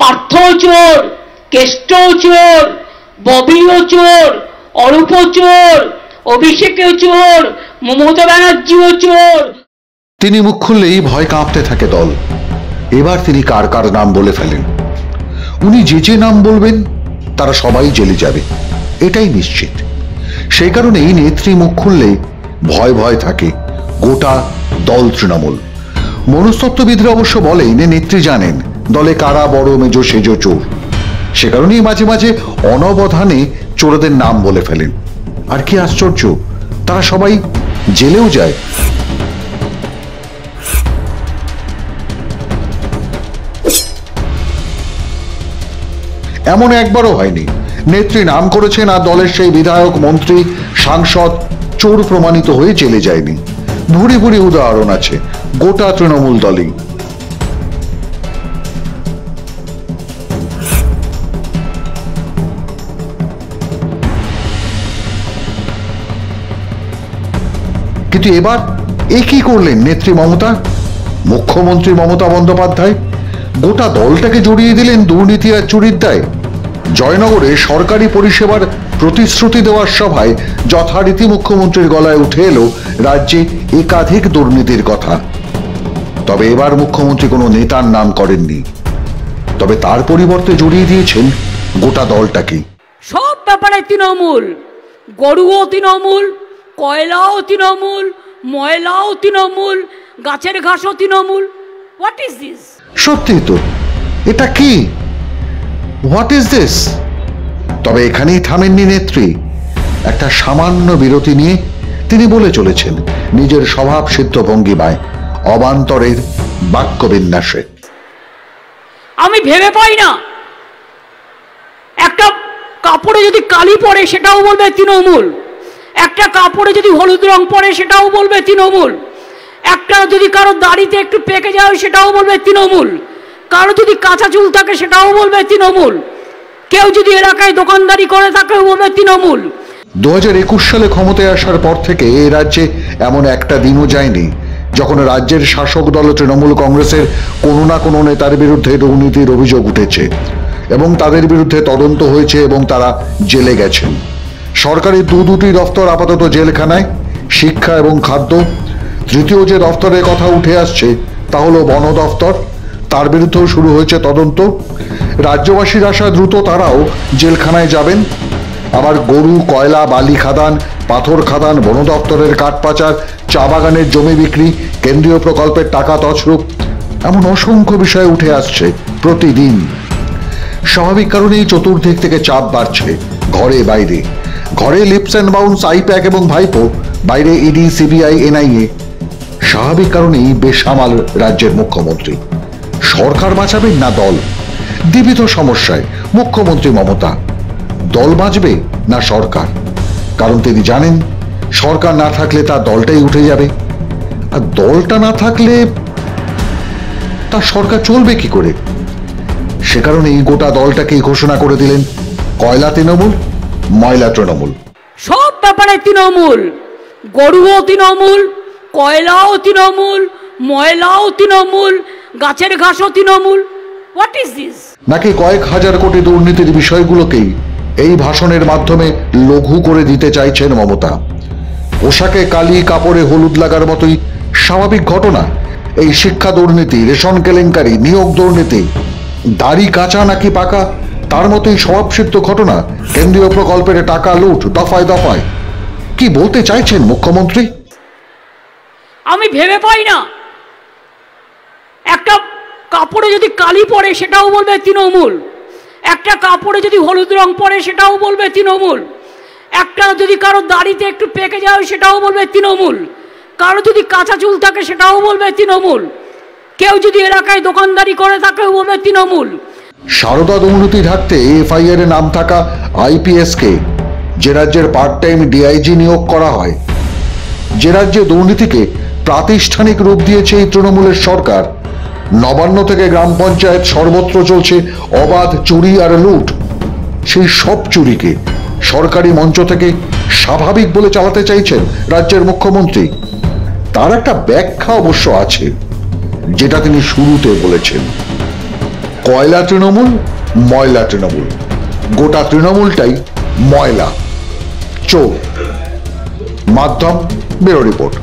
পার্থ চোর, কেষ্ট চোর, ববিও চোর, অরূপ চোর, অভিষেকও চোর, মমতা ব্যানার্জিও চোর। তিনি মুখ খুললেই ভয় কাঁপতে থাকে দল। এবার তিনি কার কার নাম বলে ফেলেন। উনি যে যে নাম বলবেন তারা সবাই জেলে যাবে, এটাই নিশ্চিত। সেই কারণেই নেত্রী মুখ খুললে ভয় ভয় থাকে গোটা দল তৃণমূল। মনস্তত্ত্ববিদরা অবশ্য বলেন নেত্রী জানেন দলে কারা বড় মেজ সেজ চোর। সে কারণেই মাঝে মাঝে অনবধানে চোরদের নাম বলে ফেলেন। আর কি আশ্চর্য, তারা সবাই জেলেও যায়। এমন একবারও হয়নি নেত্রী নাম করেছেন আর দলের সেই বিধায়ক, মন্ত্রী, সাংসদ চোর প্রমাণিত হয়ে জেলে যায়নি। ভুরি ভুরি উদাহরণ আছে গোটা তৃণমূল দলেই। কিন্তু এবার এ কি করলেন নেত্রী মমতা? মুখ্যমন্ত্রী মমতা বন্দ্যোপাধ্যায় গোটা দলটাকে জড়িয়ে দিলেন দুর্নীতি আর চুরির দায়। জয়নগরে সরকারি পরিষেবার প্রতিশ্রুতি দেওয়ার সভায় যথারীতি মুখ্যমন্ত্রীর গলায় উঠে এলো রাজ্যে একাধিক দুর্নীতির কথা। তবে এবার মুখ্যমন্ত্রী কোনো নেতার নাম করেননি, তবে তার পরিবর্তে জড়িয়ে দিয়েছেন গোটা দলটাকে। সব ব্যাপারে তৃণমূল, গরুও তৃণমূল, কয়লাও তৃণমূল, ময়লাও তৃণমূল, গাছের ঘাসও তৃণমূল। What is this? সত্যি তো, এটা কি? What is this? তবে এখানেই থামেননি নেত্রী। একটা সামান্য বিরতি নিয়ে তিনি বলে চলেছেন নিজের স্বভাব সিদ্ধ ভঙ্গিমায়, অবান্তরের বাক্য বিন্যাসে। আমি ভেবে পাই না, একটা কাপড়ে যদি কালি পরে সেটাও বলবে তৃণমূল, একটা কাপড়ে যদি হলুদ রং পরে সেটাও বলবে তৃণমূল, একটা যদি কারো দাড়িতে একটু পেকে যায় সেটাও বলবে তৃণমূল, কারো যদি কাঁচা চুল থাকে সেটাও বলবে তৃণমূল, কেউ যদি এলাকায় দোকানদারি করে থাকে বলবে তৃণমূল। 2021 সালে ক্ষমতায় আসার পর থেকে এই রাজ্যে এমন একটা দিনও যায়নি যখন রাজ্যের শাসক দল তৃণমূল কংগ্রেসের কোনো না কোনো নেতার বিরুদ্ধে দুর্নীতির অভিযোগ উঠেছে এবং তাদের বিরুদ্ধে তদন্ত হয়েছে এবং তারা জেলে গেছেন। সরকারি দুটি দফতর আপাতত জেলখানায়, শিক্ষা এবং খাদ্য। তৃতীয় যে দফতরের কথা উঠে আসছে তা হলো বন দফতর, তার বিরুদ্ধেও শুরু হয়েছে তদন্ত। রাজ্যবাসীর আশা দ্রুত তারাও জেলখানায় যাবেন। আবার গরু, কয়লা, বালি খাদান, পাথর খাদান, বন দপ্তরের কাঠ পাচার, চা বাগানের জমি বিক্রি, কেন্দ্রীয় প্রকল্পের টাকা তছরূপ, এমন অসংখ্য বিষয় উঠে আসছে প্রতিদিন। স্বাভাবিক কারণেই চতুর্দিক থেকে চাপ বাড়ছে, ঘরে বাইরে। ঘরে লিপস অ্যান্ড বাউন্স, আইপ্যাক এবং ভাইপো, বাইরে ইডি, সিবিআই, এনআইএ। স্বাভাবিক কারণেই বেসামাল রাজ্যের মুখ্যমন্ত্রী। সরকার বাঁচাবেন না দল? দিবিত সমস্যায় মুখ্যমন্ত্রী মমতা। দল বাঁচবে না সরকার? কারণ তিনি জানেন সরকার না থাকলে তার দলটাই উঠে যাবে, আর দলটা না থাকলে তার সরকার চলবে কি করে? সে কারণেই গোটা দলটাকেই ঘোষণা করে দিলেন কয়লা তৃণমূল, ময়লা তৃণমূল। সব ব্যাপারে তৃণমূল, গরুও তৃণমূল, কয়লাও তৃণমূল, ময়লাও তৃণমূল, গাছের ঘাসও তৃণমূল। What is this? নাকি কয়েক হাজার কোটি দুর্নীতির বিষয়গুলোকেই এই ভাষণের মাধ্যমে লঘু করে দিতে চাইছেন মমতা? পোশাকে কালি, কাপড়ে হলুদ লাগার মতোই স্বাভাবিক ঘটনা এই শিক্ষা দুর্নীতি, রেশন কেলেঙ্কারি, নিয়োগ দুর্নীতি। দাড়ি কাঁচা নাকি পাকা তার মতোই স্বভাবসিদ্ধ ঘটনা কেন্দ্রীয় প্রকল্পের টাকা লুট দফায় দফায়। কি বলতে চাইছেন মুখ্যমন্ত্রী? আমি ভেবে পাই না, একটা কাপড়ে যদি কালি পরে সেটাও বলবে তৃণমূল, একটা কাপড়ে যদি হলুদ রং পরে সেটাও বলবে তৃণমূল, একটা যদি কারো দাড়িতে একটু পেকে যায় সেটাও বলবে তৃণমূল, কারো যদি কাঁচা চুল থাকে সেটাও বলবে তৃণমূল, কেউ যদি এলাকায় দোকানদারি করে থাকে বলবে তৃণমূল। সারদা দুর্নীতি ঢাকতে এফআইআর এ নাম থাকা আইপিএস কে যে রাজ্যের পার্ট টাইম ডিআইজি নিয়োগ করা হয়, যে রাজ্যে দুর্নীতিকে প্রাতিষ্ঠানিক রূপ দিয়েছে এই তৃণমূলের সরকার, নবান্ন থেকে গ্রাম পঞ্চায়েত সর্বত্র চলছে অবাধ চুরি আর লুট। সেই সব চুরিকে সরকারি মঞ্চ থেকে স্বাভাবিক বলে চালাতে চাইছেন রাজ্যের মুখ্যমন্ত্রী। তার একটা ব্যাখ্যা অবশ্য আছে, যেটা তিনি শুরুতে বলেছেন। কয়লা তৃণমূল, ময়লা তৃণমূল, গোটা তৃণমূলটাই ময়লা, চোর। মাধ্যম ব্যুরো রিপোর্ট।